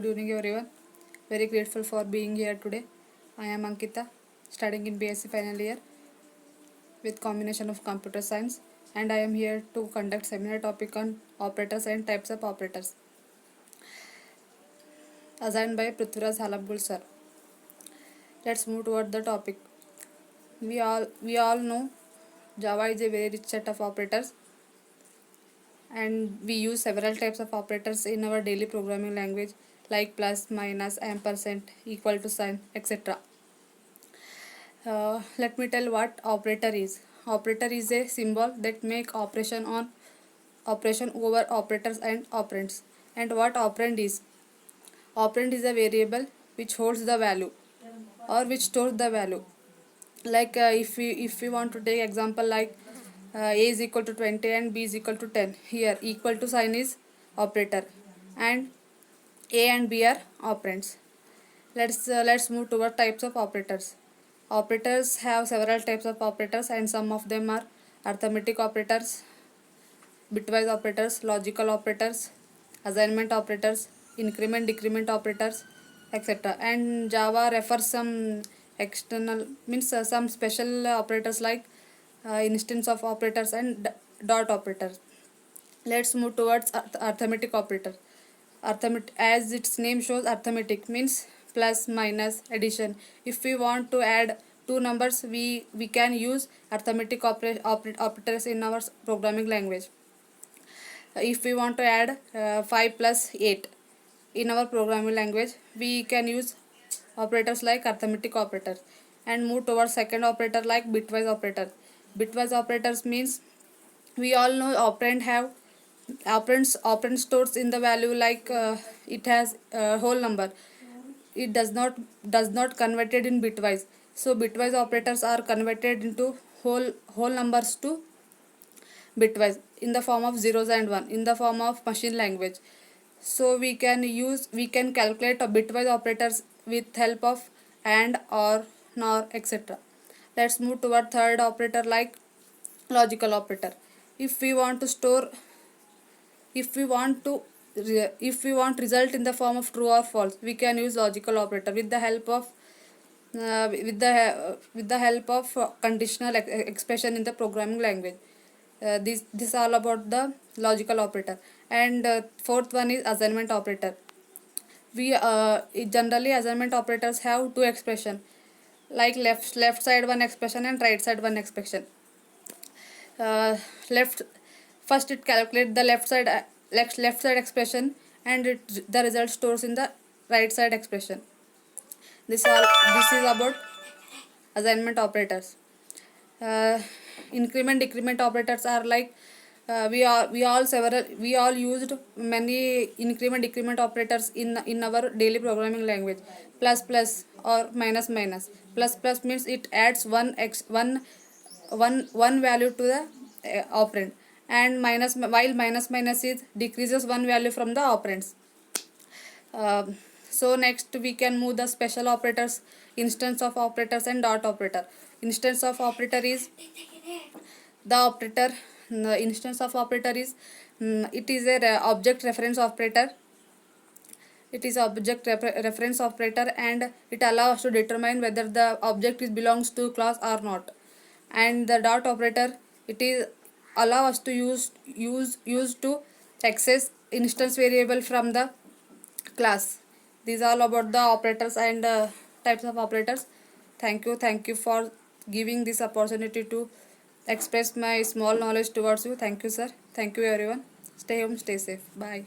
Good evening everyone. Very grateful for being here today. I am Ankita, studying in BSc final year with combination of computer science, and I am here to conduct seminar topic on operators and types of operators assigned by Prithviraj Halabgul sir. Let's move toward the topic. We all know Java is a very rich set of operators, and we use several types of operators in our daily programming language like plus, minus, ampersand, equal to sign, etc. Let me tell what operator is. Operator is a symbol that make operation over operators and operands. And what operand is? Operand is a variable which holds the value or which stores the value. Like if we want to take example like a is equal to 20 and b is equal to 10. Here equal to sign is operator and a and b are operands. Let's move toward types of operators. Operators have several types of operators, and some of them are arithmetic operators, bitwise operators, logical operators, assignment operators, increment decrement operators, etc. And Java refers some external means some special operators like instance of operators and dot operators. Let's move towards arithmetic operator. Arithmetic, as its name shows, arithmetic means plus, minus, addition. If we want to add two numbers, we can use arithmetic operators in our programming language. If we want to add 5 plus 8 in our programming language, we can use operators like arithmetic operators. And move towards second operator like bitwise operator. Bitwise operators means we all know operand stores in the value like it has a whole number. It does not converted in bitwise. So bitwise operators are converted into whole numbers to bitwise in the form of zeros and one in the form of machine language. So we can calculate a bitwise operators with help of and, or, nor, etc. Let's move toward third operator like logical operator. If we want to store if we want to if we want result in the form of true or false, we can use logical operator with the help of conditional expression in the programming language. This all about the logical operator. And fourth one is assignment operator. We generally assignment operators have two expression like left side one expression and right side one expression. Left First it calculates the left side expression, and the result stores in the right side expression. This is about assignment operators. Increment decrement operators are like we all used many increment decrement operators in our daily programming language. Plus or minus. Plus means it adds one value to the operand, and minus is decreases one value from the operands. So next we can move the special operators, instance of operators and dot operator. Instance of operator is the instance of operator is it is a object reference operator. It is object reference operator, and it allows us to determine whether the object is belongs to class or not. And the dot operator, it is allow us to use to access instance variable from the class. These are all about the operators and types of operators. Thank you for giving this opportunity to express my small knowledge towards you. Thank you, sir. Thank you, everyone. Stay home, stay safe. Bye.